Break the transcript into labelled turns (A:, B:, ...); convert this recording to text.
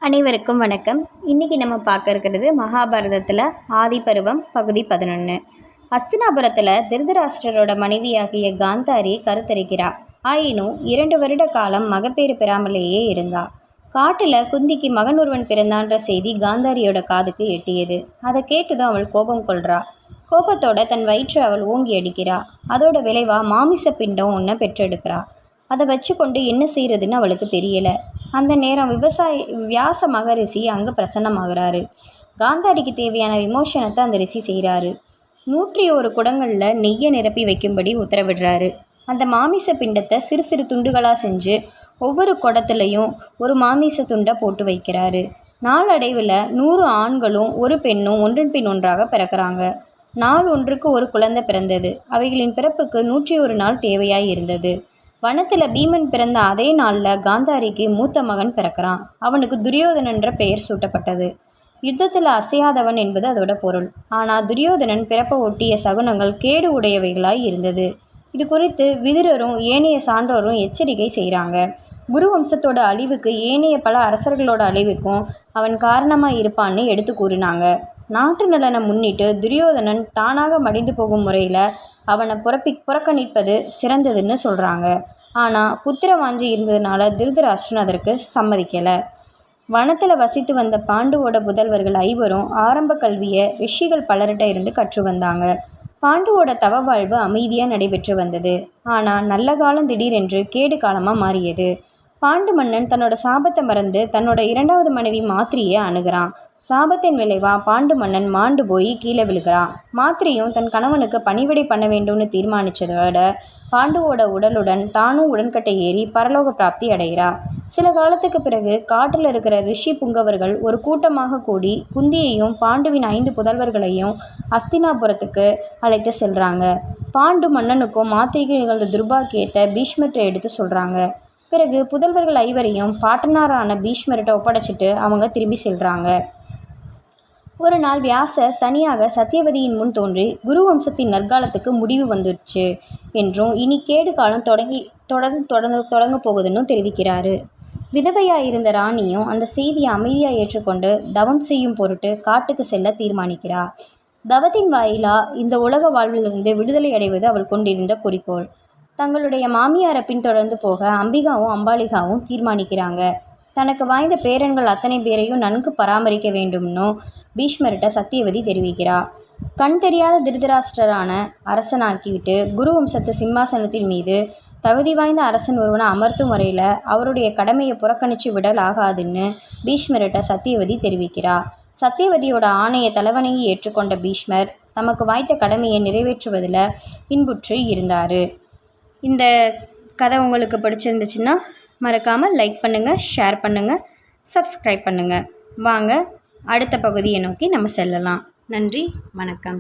A: அனைவருக்கும் வணக்கம். இன்றைக்கி நம்ம பார்க்க இருக்கிறது மகாபாரதத்தில் ஆதி பருவம் பகுதி 11. அஸ்தினாபுரத்தில் திருதராஷ்டிரரோட மனைவியாகிய காந்தாரி கருத்தரிக்கிறார். ஆயினும் 2 வருட காலம் மகப்பேறு பெறாமலேயே இருந்தாள். காட்டில் குந்திக்கு மகன் ஒருவன் பிறந்தான்ற செய்தி காந்தாரியோட காதுக்கு எட்டியது. அதை கேட்டதும் அவள் கோபம் கொள்றா. கோபத்தோட தன் வயிற்றை அவள் ஓங்கி அடிக்கிறா. அதோட விளைவாக மாமிச பிண்டம் ஒன்றை பெற்றெடுக்கிறா. அதை வச்சு கொண்டு என்ன செய்கிறதுன்னு அவளுக்கு தெரியலை. அந்த நேரம் வியாச மகரிஷி அங்கே பிரசன்னமாகிறாரு. காந்தாரிக்கு தேவையான விமோசனத்தை அந்த ரிஷி செய்கிறாரு. 101 குடங்களில் நெய்யை நிரப்பி வைக்கும்படி உத்தரவிடுறாரு. அந்த மாமிச பிண்டத்தை சிறு சிறு துண்டுகளாக செஞ்சு ஒவ்வொரு குடத்துலையும் ஒரு மாமிச துண்டை போட்டு வைக்கிறாரு. நாளடைவில் 100 ஆண்களும் ஒரு பெண்ணும் ஒன்றன் பின் ஒன்றாக பிறக்கிறாங்க. நாள் ஒன்றுக்கு ஒரு குழந்தை பிறந்தது. அவைகளின் பிறப்புக்கு 101 நாள் தேவையாய் இருந்தது. வனத்தில் பீமன் பிறந்த அதே நாளில் காந்தாரிக்கு மூத்த மகன் பிறக்கிறான். அவனுக்கு துரியோதனன்ற பெயர் சூட்டப்பட்டது. யுத்தத்தில் அசையாதவன் என்பது அதோட பொருள். ஆனால் துரியோதனன் பிறப்பை ஒட்டிய சகுனங்கள் கேடு உடையவைகளாய் இருந்தது. இது குறித்து விதுரரும் ஏனைய சான்றோரும் எச்சரிக்கை செய்கிறாங்க. குரு வம்சத்தோட அழிவுக்கு ஏனைய பல அரசர்களோட அழிவுக்கும் அவன் காரணமாக இருப்பான்னு எடுத்து கூறினாங்க. நாட்டு நலனை முன்னிட்டு துரியோதனன் தானாக மடிந்து போகும் முறையில் அவனை புறக்கணிப்பது சிறந்ததுன்னு சொல்கிறாங்க. ஆனால் புத்திர வாஞ்சி இருந்ததுனால திருதராஷ்டிரன் அதற்கு சம்மதிக்கலை. வனத்தில் வசித்து வந்த பாண்டுவோட புதல்வர்கள் 5 ஆரம்ப கல்வியை ரிஷிகள் பலர்கிட்ட இருந்து கற்று வந்தாங்க. பாண்டுவோட தவ வாழ்வு அமைதியாக நடைபெற்று வந்தது. ஆனால் நல்ல காலம் திடீரென்று கேடு காலமாக மாறியது. பாண்டு மன்னன் தன்னோட சாபத்தை மறந்து தன்னோட 2வது மனைவி மாத்திரியை அணுகிறான். சாபத்தின் விளைவாக பாண்டு மன்னன் மாண்டு போய் கீழே விழுகிறான். மாத்திரியும் தன் கணவனுக்கு பணிவிடை பண்ண வேண்டும்னு தீர்மானித்ததோட பாண்டுவோட உடலுடன் தானும் உடன்கட்டை ஏறி பரலோக பிராப்தி அடைகிறா. சில காலத்துக்கு பிறகு காட்டில் இருக்கிற ரிஷி புங்கவர்கள் ஒரு கூட்டமாக கூடி குந்தியையும் பாண்டுவின் 5 புதல்வர்களையும் அஸ்தினாபுரத்துக்கு அழைத்து செல்கிறாங்க. பாண்டு மன்னனுக்கும் மாத்திரிக்கு நிகழ்ந்த துர்பாக்கியத்தை பீஷ்மர்கிட்ட எடுத்து சொல்கிறாங்க. பிறகு புதல்வர்கள் 5 பாட்டனாரான பீஷ்மர்கிட்ட ஒப்படைச்சிட்டு அவங்க திரும்பி செல்கிறாங்க. ஒரு நாள் வியாசர் தனியாக சத்தியவதியின் முன் தோன்றி குரு வம்சத்தின் நற்காலத்துக்கு முடிவு வந்துடுச்சு என்றும் இனி கேடு காலம் தொடங்க போகுதுன்னு தெரிவிக்கிறாரு. விதவையாக இருந்த ராணியும் அந்த செய்தியை அமைதியாக ஏற்றுக்கொண்டு தவம் செய்யும் பொருட்டு காட்டுக்கு செல்ல தீர்மானிக்கிறார். தவத்தின் வாயிலாக இந்த உலக வாழ்விலிருந்து விடுதலை அடைவது அவள் கொண்டிருந்த குறிக்கோள். தங்களுடைய மாமியாரை பின்தொடர்ந்து போக அம்பிகாவும் அம்பாலிகாவும் தீர்மானிக்கிறாங்க. தனக்கு வாய்ந்த பேரன்கள் அத்தனை பேரையும் நன்கு பராமரிக்க வேண்டும்னு பீஷ்மர்கிட்ட சத்தியவதி தெரிவிக்கிறார். கண் தெரியாத திருதராஷ்டிரரான அரசனாக்கிவிட்டு குரு வம்சத்து சிம்மாசனத்தின் மீது தகுதி வாய்ந்த அரசன் ஒருவனை அமர்த்தும் வரையில் அவருடைய கடமையை புறக்கணித்து விடல் ஆகாதுன்னு பீஷ்மர்கிட்ட சத்தியவதி தெரிவிக்கிறார். சத்தியவதியோட ஆணையை தலைவணங்கி ஏற்றுக்கொண்ட பீஷ்மர் தமக்கு வாய்த்த கடமையை நிறைவேற்றுவதில் இன்புற்று இருந்தார். இந்த கதை உங்களுக்கு பிடிச்சிருந்துச்சுன்னா மறக்காமல் லைக் பண்ணுங்கள், ஷேர் பண்ணுங்கள், சப்ஸ்கிரைப் பண்ணுங்கள். வாங்க அடுத்த பகுதியை நோக்கி நம்ம செல்லலாம். நன்றி, வணக்கம்.